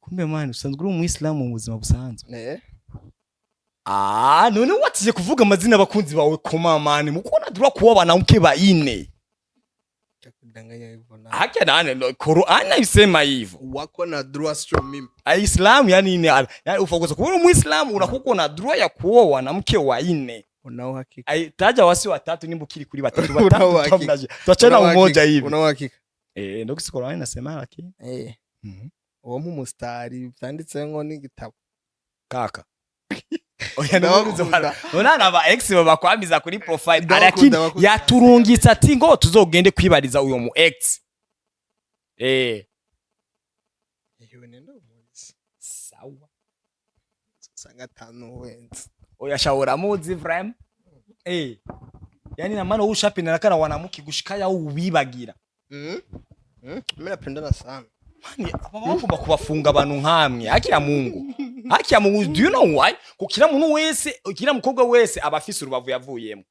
kumbe man usanzwe uri umuyisilamu mu buzima busanzwe none watiye kuvuga amazina abakunzi bawe koma man mukona dura kuobana mke baine kudanganya hivyo na haki nani Qur'an inasema hivyo wako na dua sio mimi Islam yani ni yani ufokoza kuwa muislamu unakuko na dua ya kuoa na mke wa nne una uhakika taja wasi watatu nimbo kili kuli watatu tuachana umoja hivi una uhakika ndio kisi Qur'an inasema lakini uwo mu mustari byanditse ngo ni gitabo kaka oya nona aba ex bakwamiza kuri profile lakini yaturungitsa ati ngo tuzogende kwibariza uyo mu ex yewe nendo muzi sawa sanga tano wenzi oya shaura muzi vrem yani na maana ushapenda nakana wanamuki gushikaya ubibagira mimi napendana sana mani bagomba kubafunga abantu nkamwe haki ya Mungu do you know why kukira muntu wese kira mukobwa wese abafise urubavu yavuyemo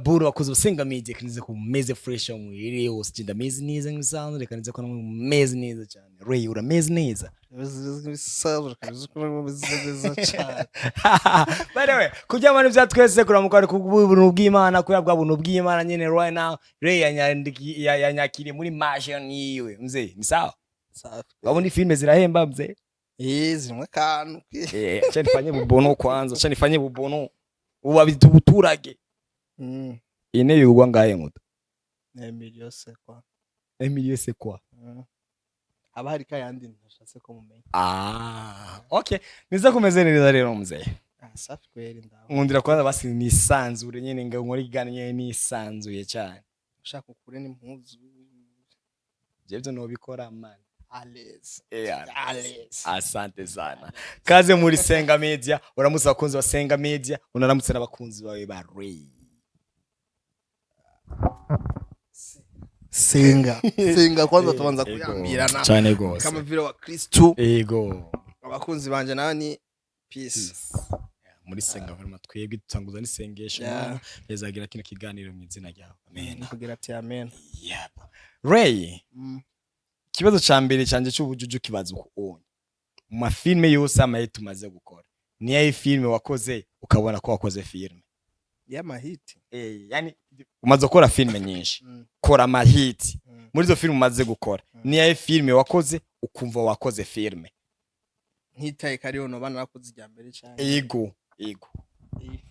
bula wakoze Sengaa media kanize ku meze fresh mu iriyo stinda meze neza ngisanzwe reka nize ko meze neza cyane Ray ura meze neza by the way kujya abantu byatwese kuramukana ku buntu bw'Imana ko yabwa buntu bw'Imana nyene right now Ray yanyakiriye muri mansion yiwe mzee ni sawa wabona filme zirahemba mzee zimwe kantu acha nifanye bubono kwanza acha nifanye bubono uba bitubuturage ine yugwa ngaye muto Emilio c'est quoi abari kayandi nashatse ko mumenye okay niza kumeze neza rero mzee safi kweli ndaho nkundira kwanza basi nisanzure nyene ngo nkori ganye nisanzuye cyane ushaka ukure n'impuzu jebyo no bikora man Ales asante sana kaze muri Sengaa media uramutse abakunzi wa Sengaa media unaramutse n'abakunzi bawe ba Ray Sengaa kwanza tubanza kuyambirana cyane gose kama vile wa Kristo abakunzi banje nani peace muri Sengaa barimo twebwe dutanguza n'isengesho yezagira kino kiganiro mu izina ryawe amen kugira ati amen Ray kibazo ca mbere canje cy'ubujuju kibazo uko mu mafilme yose amaye tumaze gukora ni yayi filme wakoze ukabona ko wakoze filme y'amahiti yani umaze gukora filme nyinshi kora amahiti muri zo filme umaze gukora ni yayi filme wakoze ukumva wakoze filme nkitaye kariho no bana nakoze ijya mbere cyane yego iyi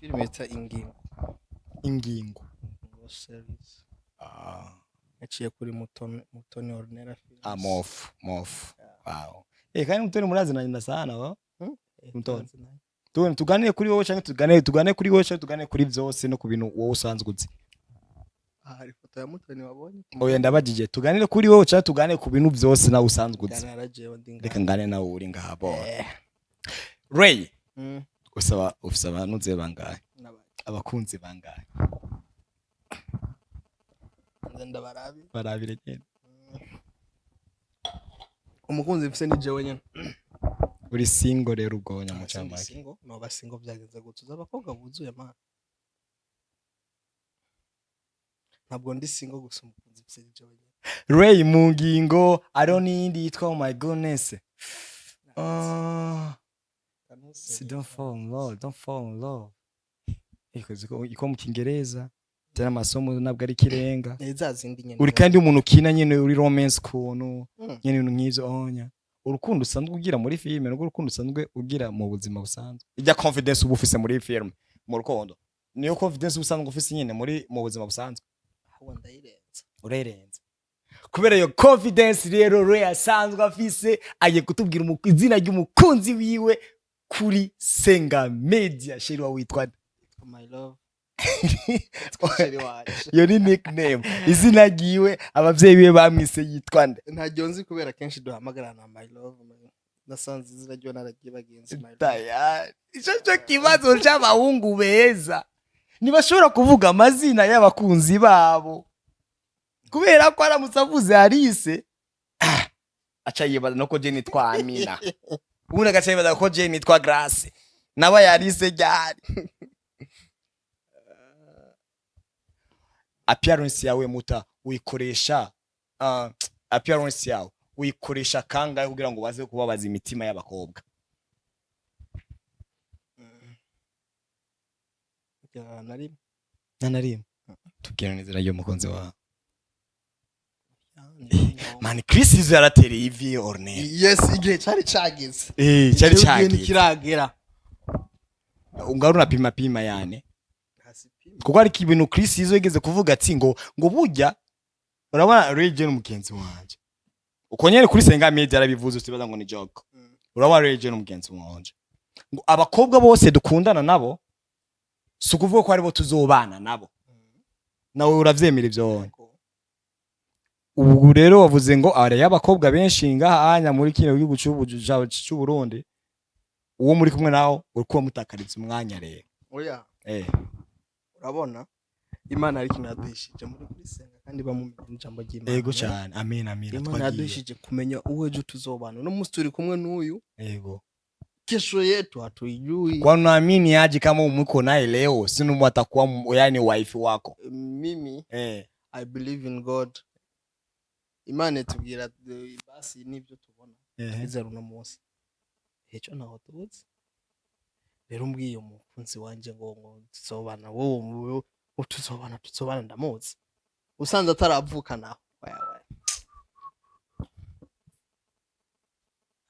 filme ita ingingo series aciye kuri mutoni ordinary films mof wow kandi mutoni murazi na sana wa mutoni tuganire kuri wowe cyangwa tugane kuri wowe cyangwa tugane kuri byose no ku bintu wowe usanzwe uzi hari foto ya mutoni wabonye oya ndabagije tuganire kuri wowe cyangwa tugane ku bintu byose na usanzwe uzi reka ngane nawe uri ngahabo Ray ufisa abantu nze bangahe abakunzi bangahe nda barabire cyane umukunzi mfise ni jewe nyene uri single rero ugonya mu cyamake single no basingo byageze gutuza abakobwa buzuye man ntabwo ndi single gusa umukunzi mfise ni jewe nyene Ray mu ngingo aroni yitwa oh my goodness don't fall in love iko mu Kingereza tena masomo nabwo ari kirenga nezazindi nyene uri kandi umuntu kina nyene uri romance kuntu nyene ibintu nkizo onya urukundo usanzwe ugira muri filme n'urukundo usanzwe ugira mu buzima busanzwe ijya confidence uba ufise muri filme mu rukundo niyo confidence usanzwe ufise nyene mu buzima busanzwe aho ndayirenza urerenza kubera yo confidence rero Ray asanzwe afise agiye kutubwira izina ry'umukunzi wiwe kuri Sengaa media sheri wa witwa my love yo ni nickname izina giwe abavyeyi biwe bamwise yitwa nde ntajyo nzi kubera kenshi duhamagarana my love nasanze izina ryo naragiye bagenzi my love ico kibazo cy'abahungu beza ntibashobora kuvuga amazina y'abakunzi babo kubera ko aramusavuze Alice aca yibaza no ko je nitwa Amina ubundi agaca yibaza ko je nitwa Grace naba Alice ryari appearance yawe muta uyikoresha appearance yawe uyikoresha kangahe kugira ngo baze kubabaza imitima y'abakobwa? Nanarim tubwira neza ryo mukunzi wawe. Man, Chris izo yaratereye ivi orne. Yes, igihe cyari cageze. Cyari cageze. Kiragera. Ungaruna pima yani. Kuko ari ibintu Chris izo yigeze kuvuga ati ngo burya urabona Reggae n'umugenzi wanje. Uko nyene kuri Sengaa media arabivuze utibaza ngo ni joke. Urabona Reggae n'umugenzi wanje. Ngo abakobwa bose dukundana nabo sukuvuga ko aribo tuzobana nabo. Nawe uravyemera ivyo. Ubu rero wavuze ngo are y'abakobwa benshi ngaha muri kino gihugu cy'u Burundi uwo muri kumwe nawo uriko mutakariza umwanya rero. Oya. Urabona Imana ari kintu yaduhishije muri Sengaa kandi bamumenye ijambo ry'Imana. Yego cyane. Amen. Imana yaduhishije kumenya uweje tuzobana. No musi turi kumwe n'uyu. Yego. Kesho yetu hatuijui. Kwa naamini aje kama umko naye leo sinu atakuwa yani wife wako. Mimi I believe in God. Imana tubwira basi nibyo tubona. Izera uno munsi. Hecho naho tubuze. Rero mbwiye umukunzi wanje ngo tuzobana wowe tuzobana ndamuzi. Usanze ataravuka naho.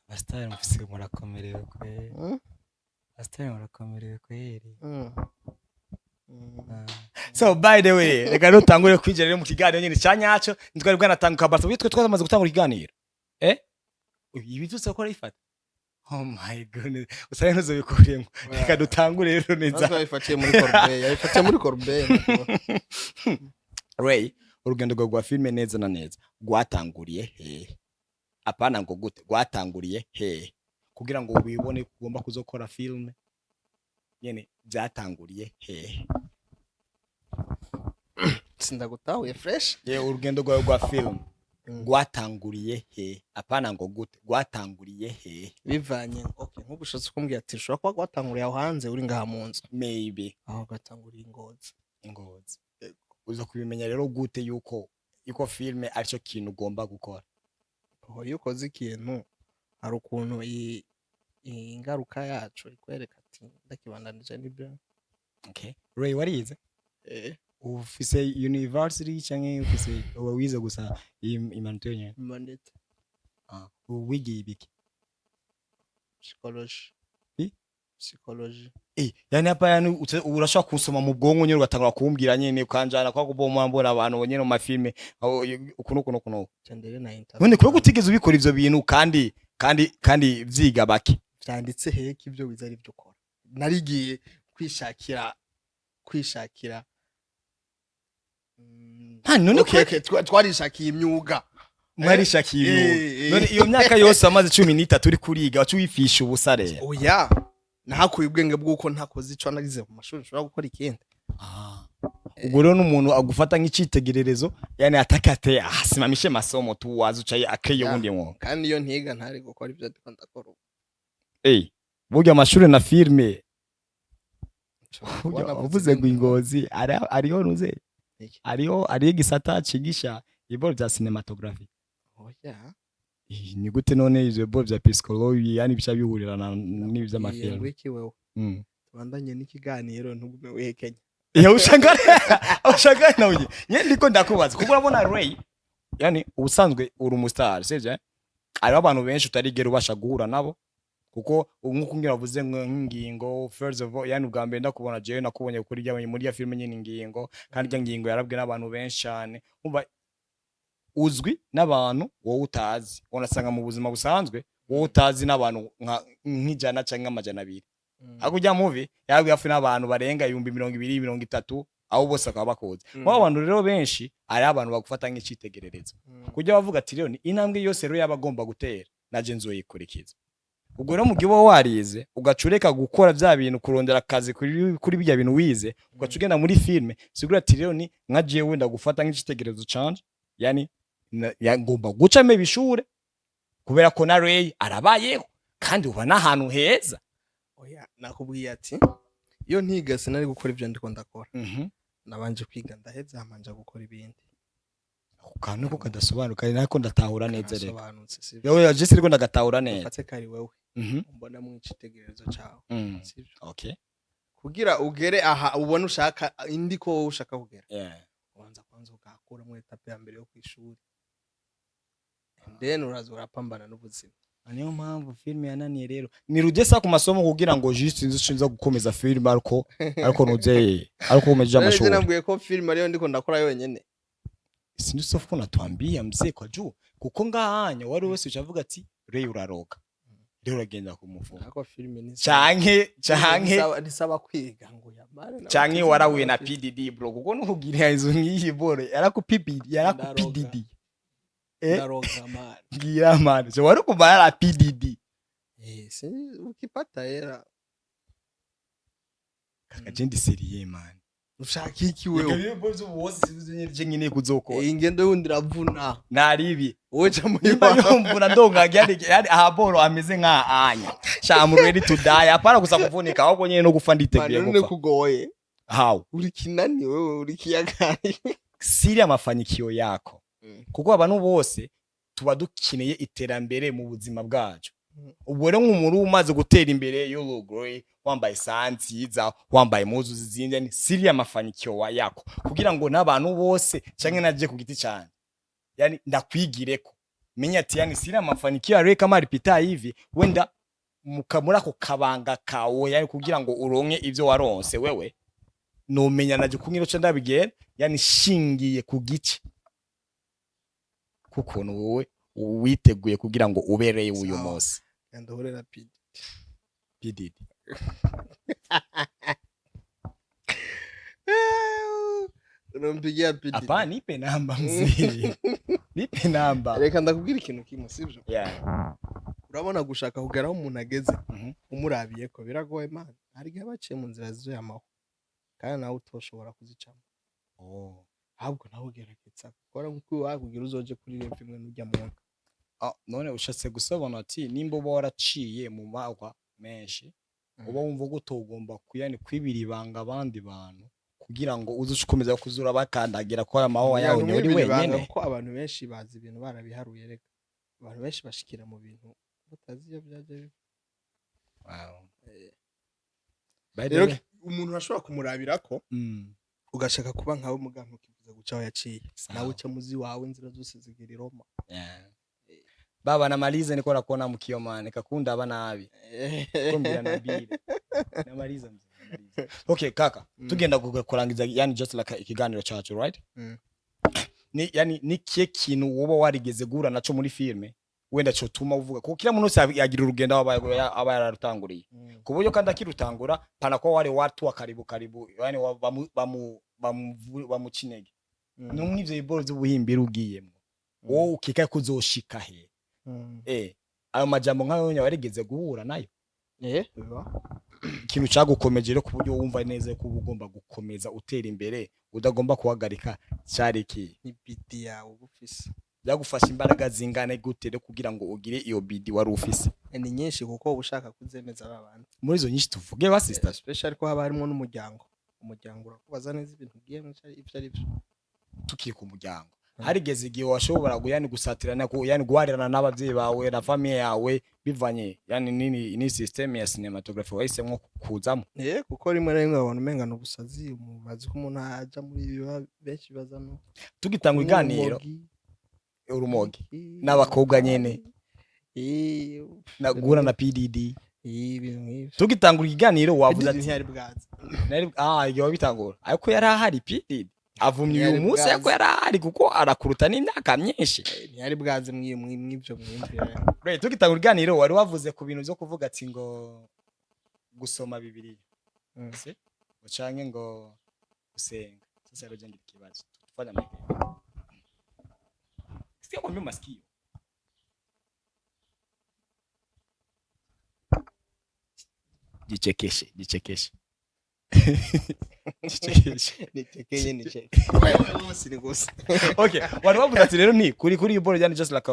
Bastari mfise murakomerewe kweli. Bastari murakomerewe kweli. So by the way, reka rutangure kwinjira rero mu kiganiro nyine cyanyaco nitwari bwanatanguka bato bitwe twamaze gutangura ikiganiro. Ibi tutse ko rifata. Oh my goodness. Usanga ntuzo bikuriyemo. Reka dutangure rero neza. Twayifatiye muri Corbeil. Ray, urugendo rwa filme neza na neza rwatanguriye he? Apana ngo gute rwatanguriye he? Kugira ngo ubibone kugomba kuzokora filme nyene byatanguriye he? Sindagutahuye fresh. Urugendo rwa film rwatanguriye he? Apana ngo gute rwatanguriye he? Bivanye okay nk'ubushatse kumbwira ati shobora kuba rwatanguriye aho hanze uri ngaha mu nzu. Maybe aho gatanguriye ingozi. Uza kubimenya rero gute yuko filme aricyo kintu ugomba gukora? Iyo ukoze ikintu hari ukuntu ingaruka yacu ikwereka ati ndakibandanije nibyo. Okay. Ray warize? Ufise university cyangwa ufise wize gusa humanitarian? Humanity. Wigiye ibiki? Psychology. Yani hapa yani urashaka kusoma mu bwonko nyine ugatangura kumbwira nyine ukanjana kwa kuboma mbona abantu nyine mu mafilme ukuno. Cendere na interview. None kuri gutigeze ubikora ivyo bintu kandi vyiga bake. Vyanditse heke ivyo wiza ari byo ukora. Narigiye kwishakira none okay twarishakiye imyuga. Mwarishakiye none iyo myaka yose amaze 13 uri kuriga wacu wifisha ubusa rero. Oya. Nahakuye ubwenge bw'uko ntakoze ico nagize mu mashuri nshobora gukora ikindi. Ubwo rero n'umuntu agufata nk'icitegererezo yani atakate asimamishe masomo tu wazucaye akeye wundi mwo. Kandi iyo ntiga ntari gukora ibyo ndakora. Burya amashuri na filme uvuze gwingozi ariho nuze ariho gisata cigisha iboro bya cinematography. Oya. Ni gute none izo bo bya psychology yani bisha bihurirana n'ibyo amafilme. Ngwiki wewe. Tubandanye n'ikiganiro ntugume wehekenya. Ushaka nawe nyine ndiko ndakubaza kuko urabona Ray yani ubusanzwe uri umustar sivyo ari abantu benshi utarigera ubasha guhura nabo kuko nkuko ngira bavuze ngingo first of all yani ubwa mbere ndakubona je nakubonye kuri rya muri ya filme nyine ngingo kandi rya ngingo yarabwe n'abantu benshi cyane umva uzwi n'abantu wowe utazi unasanga mu buzima busanzwe wowe utazi n'abantu nk'ijana cyangwa amajana 2 akujya movie yabwiye afi n'abantu barenga 220-230 aho bose akaba bakoze mu abantu rero benshi ari abantu bagufata nk'icitegererezo kujya bavuga ati rero ni intambwe yose rero yabagomba gutera naje nzoyikurikiza ubwo rero mu gihe warize ugacureka gukora bya bintu kurondera akazi kuri bijya bintu wize ugacugenda muri filme sigura ati rero ni nkagiye wenda gufata nk'icitegererezo canje yani yagomba gucame bishure kubera ko na Ray arabayeho kandi uba n'ahantu heza. Oya nakubwiye ati iyo ntiga sinari gukora ibyo ndiko ndakora. Nabanje kwiga ndaheza amanja gukora ibindi. akantu ko kadasobanuka nako ndatahura neza rero sobanutse sivyo yewe Jesse riko ndagatahura neza ufatse kari wewe mbona mu icitegerezo cawe sivyo okay kugira ugere aha ubona ushaka indi ko wowe ushaka kugera ubanza kwanza ugakura mu etape ya mbere yo kwishuri then uraza urapambana n'ubuzima niyo mpamvu film yananiye rero ni rudesa ku masomo kugira ngo juste nzi gukomeza film ariko nuze ariko umeje amashuri nambwiye ko film ariyo ndiko ndakora yonyene sindi sofu natwambia mzee kwa juu kuko ngahanya wari wese ucavuga ati rey uraroga rero uragenda kumufunga ako film ni canke nisaba kwiga ngo yamare canke warahuye na PDD bro kuko nukugira izo ngiyi bore yarakupdd Naroze mare ngira mane so wari kumara PDD si ukipata era kaka jendi seriye man ushaka iki wewe ngebe byo bose sizo nyine kuzokora ingendo yundi ravuna naribi woje muri yumvuna ndonga yani ahaboro ameze nka anya shamu ready to die apara gusa kuvunika ahubwo nyine no gufa nditeguye gupfa kugoye how uri kinani wewe uri kiyagari siri amafanyikio yako kuko abantu bose tuba dukineye iterambere mu buzima bwacu ubwo rero nk'umuntu umaze gutera imbere you look great wambaye santiza wambaye muzu zizinze ni siri amafanyikio yako kugira ngo n'abantu bose canke naje ku giti cyane yani ndakwigireko menya ati yani siri amafanyikio ari kama ripita hivi wenda mukamura ko kabanga kawe yani kugira ngo uronke ivyo waronse wewe no menya naje kunkiro cyo ndabigera yani shingiye ku gici kuko wowe witeguye kugira ngo ubereye uyu munsi ndahorera PDD Rompigia PDD apa nipe namba mzee nipe namba reka ndakubwira ikintu kimwe sivyo urabona gushaka kugeraho umuntu ageze umurabiye ko biragoye man hari gihe baciye mu nzira zizo yamaho kandi nawe utoshobora kuzicamo ahubwo nawe ugerageza gukora nkuko wakugira uzoje kuri rev imwe n'ujya mu nka none ushatse gusobana ati nimba uba waraciye mu magwa menshi uba wumva gutogomba kuyani kwibira ibanga abandi bantu kugira ngo uzukomeza kuzura bakandagira ko amaho yawe ni uri wenyene ko abantu benshi bazi ibintu barabiharuye reka abantu benshi bashikira mu bintu batazi iyo byaje rero umuntu ashobora kumurabirako ugashaka kuba nkawe muganga ukivuza gucaho yaciye nawe uca muzi wawe inzira zose zigira Roma baba namaliza niko nakona mkiomane kakunda abanabi kumbira nabire namaliza okay kaka tugenda kurangiza yani just like ikiganiro cyacu right ni yani ni kiye kintu woba warigeze gura naco muri filme wenda cyo tuma uvuga ko kila muntu yagira urugendo aba yararutanguriye kuburyo kandi akirutangura pana ko wari watu wa karibu yani bamucinege n'umwivyo iboro z'ubuhimbira ugiyemo wowe ukika kuzoshika he ayo majambo nkayo warigeze guhura nayo ikintu cyagukomeje rero kuburyo wumva neza ko ugomba gukomeza utera imbere udagomba kuhagarika cyariki ni bidi yawe ugufise byagufasha imbaraga zingana gute kugira ngo ugire iyo bidi wari ufise ni nyinshi kuko ubushaka kuzemeza abandi muri zo nyinshi tuvuge ba sister especially ko haba harimo n'umuryango urakubaza neza ibintu ugiye ibyo ari byo tukiri ku muryango harigeze igihe washobora guyani gusatirana ko yani guharirana n'abavyeyi bawe na famille yawe bivanye yani ni system ya cinematography wahise nko kuzamo kuko rimwe na rimwe abantu mengana ubusazi umubazi ko umuntu aja muri biba benshi bazano tugitanga iganiro urumogi n'abakobwa nyene nagura na PDD tugitangura iganiro wavuze ati ntiyari bwaza iyo wabitangura ariko yari ahari PDD avumye uyu munsi yako yarahari kuko arakuruta n'imyaka myinshi ntiyari bwaze mw'ibyo mwimvira right tugitangura iganiro wari wavuze ku bintu byo kuvuga ati ngo gusoma Bibiliya se ucange ngo gusenga sasa rero ngira ikibazo tufanya make sio kwa masikio jichekeshe nichekeye okay wari wavuze ati rero ni kuri iboro yani just like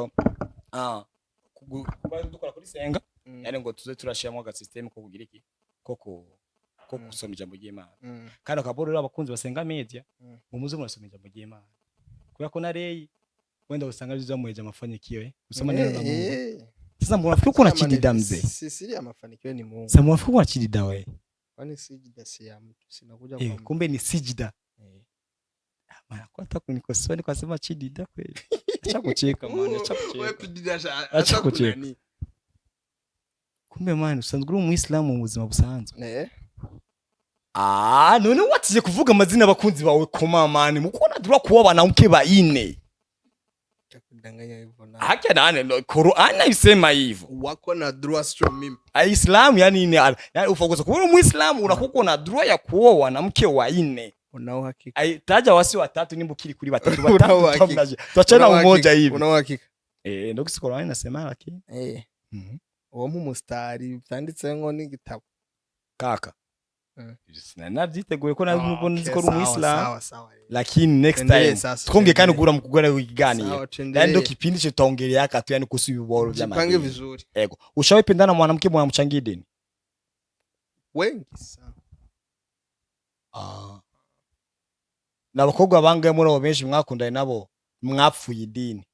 dukora kuri Sengaa yani ngo tuze turashiramo ga system ko kugira iki ko gusoma ijambo ry'Imana kandi akaboro rero abakunzi basenga media ngo muze murasoma ijambo ry'Imana kubera ko nareyi wenda usanga bizamuheje mafanikio usoma neno la Mungu. Sasa mwafikiri kuna chidida mzee? Sisi ya mafanikio ni Mungu. Sasa mwafikiri kuna chidida wewe? Kwani sijida si ya mtu, sinakuja kwa kumbe ni sijida. Maana kwa hata kunikosoa ni kusema chidida kweli. Acha kucheka maana, acha kucheka. Wewe chidida acha kucheka. Kumbe maana usanzwe uri Muislamu mu buzima busanzwe. None watije kuvuga amazina abakunzi bawe koma mani mukona dura kuba banamke ba ine. Takudanganya hivyo na. Haki nani Qur'an isema hivyo. Wako na dua sio mimi. Islam yani ni yani ufokoza kuwa Muislamu unakuwa na dua ya kuoa na mke wa ine. Una uhakika? Taja wasi watatu nimbukiri kuri batatu tuachana umoja hivi. Una uhakika? Ndio Qur'an inasema lakini. Uwo mu mustari byanditse ngo ni gitabo. Kaka. Navyiteguye ko nabwo nziko uri Muislamu. Sawa. Lakini next time twonge kandi gura mukugora wiganira. Ndio kipindi cyo taongelea akatu yani kuhusu iboro vya madini. Jipange vizuri. Yego. Ushawipendana mwanamke mwanamchangie dini? Wengi sana. N'abakobwa bangaye muri abo benshi mwakundanye nabo mwapfuye idini?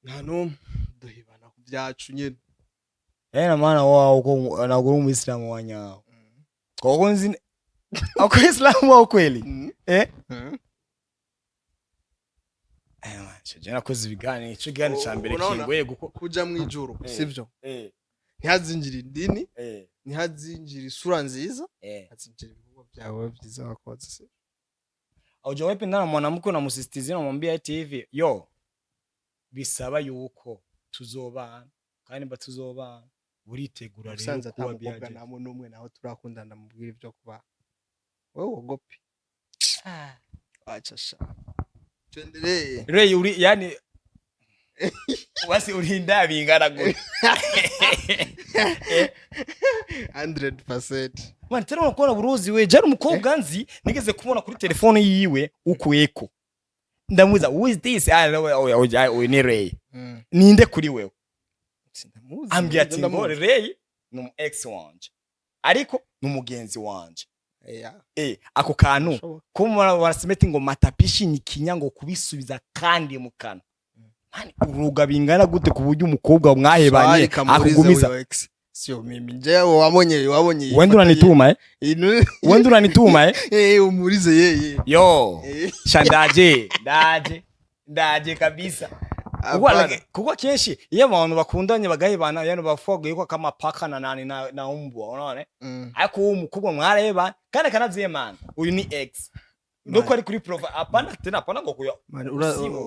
Nta numwe duhibana ku byacu nyine. Na maana wao uko na guru Muislamu wanyao. Kwa konzi ako Islamu wa kweli? Shajana kozi bigani, ico gani cyambere kingoye kuja mu ijuru, sivyo? Ntihazinjira idini, ntihazinjira isura nziza, hazinjira ibikorwa byawe byiza wakoze. Auja wependana mwanamke na musisitizi na mwambia eti hivi, yo bisaba yuko tuzobana kandi batuzobana uritegura rero kuba byaje. Nta muntu umwe naho turakundana mubwira ibyo kuba wewe wogopi. Acha sha tuendelee. Rey uri yani wasi urinda bingana gute? 100%. Man tero nakora buruzi we jari umukobwa nzi nigeze kubona kuri telefone yiwe ukweko. Ndamuza who is this? Ni Rey. Ninde kuri wewe? Ambia ati ngo Rey no ex wanje. Ariko numugenzi wanje. Ako kantu kumara warasimeti ngo matapishi ni kinyango kubisubiza kandi mukana. Mani uruga bingana gute kuburyo umukobwa mwahebanye akugumiza? Sio mimi nje wabonye. Wende unanituma Wende unanituma umurize yeye. Yo. Ndaje kabisa. Kuko kenshi iyo abantu bakundanye bagahebana yani bafoga yuko kama paka na nani na umbwa unaone ariko uwo mukubwa mwareba kandi kanavye man uyu ni ex ndoko ari kuri profile apana tena apana ngo kuyo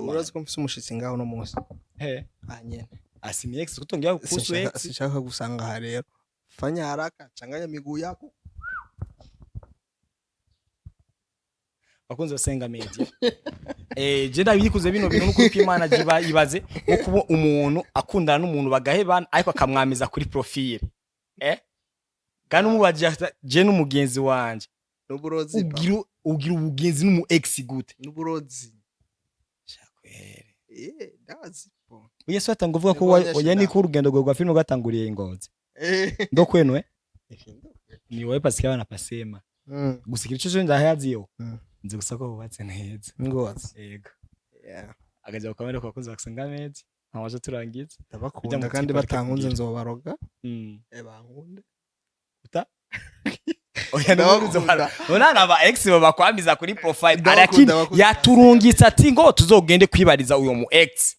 urazi ko mfise umushitsi ngaho no munsi nyene asimi ex kutongia kuhusu ex sishaka gusanga ha rero fanya haraka changanya miguu yako bakunze Sengaa media. Je ndabikuze bino bintu nuko Imana jiba ibaze kuko umuntu akundana n'umuntu bagahebana ariko akamwamiza kuri profile. Kandi umubaje je n'umugenzi wanje. N'uburozi. Ugira ubugenzi n'umu ex gute? N'uburozi. Shakwere. Ndazi po. Yesu atangovuga ko yani ko urugendo rwa filime gatanguriye ingozi. Ndo kwenwe? Ni wewe Pascal na Pasema. Gusikira ico cyo ndahaziyo. Nzi gusa ko bubatse neza. Ngozi. Yego. Akaja ukamera kwa kunza Sengaa media. Ntawaje turangiza. Ndabakunda kandi batankunze nzobaroga. Bankunde. Uta? Oya ndabakunze bara. Nona aba ex bakwamiza kuri profile. Arakini yaturungitse ati ngo tuzogende kwibariza uyo mu ex.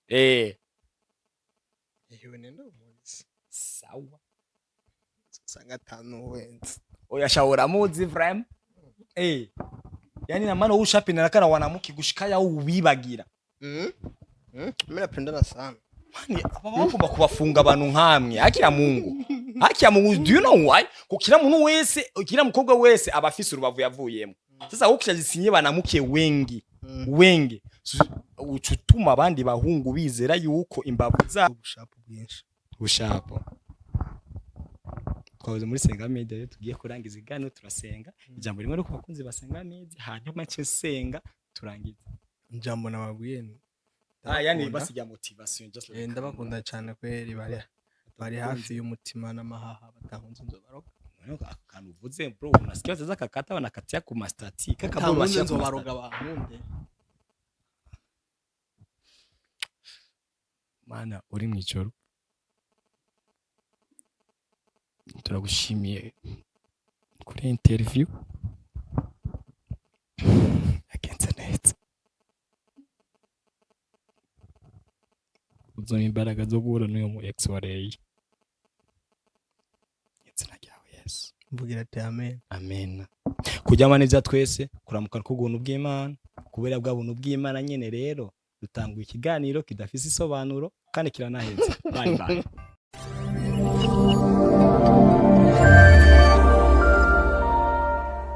Yewe nenda umuzi. Sawa. Sengaa tanu wenzi. Oya shawura muzi vrem. Yani na maana ushapenda kana wanamuki gushikaya ubibagira. Mimi napendana sana. Mani abamako bakubafunga abantu nkamwe. Haki ya Mungu. Do you know why? Kukira muntu wese, kira mukobwa wese abafise urubavu yavuyemo. Sasa ukishazisinye banamuke wengi. Ucutuma abandi bahungu bizera yuko imbavu za ubushapo bwinshi. Bushapo. Twavuze muri Sengaa media rero tugiye kurangiza igano turasenga. Ijambo rimwe riko bakunzi basenga media hanyuma cyo senga turangiza. Njambo nababwiye. Yani basijya motivation just like. Ndabakunda cyane kweri bari hafi y'umutima n'amahaha batahunze nzobaroga. Akantu uvuze bro unasikia zaza kakata banakatia ku mastati kakabura nzobaroga bahunde. mana uri mu ijoro turagushimiye kuri interview yagenze neza uzana imbaraga zo guhura n'uyu mu ex wareye izina ryawe Yesu mvugira ati amen amen kujyama neza twese kuramuka kubuntu bw'Imana kubera bwa buntu bw'Imana nyene rero dutangwa ikiganiro kidafise isobanuro kandi kiranaheze bye bye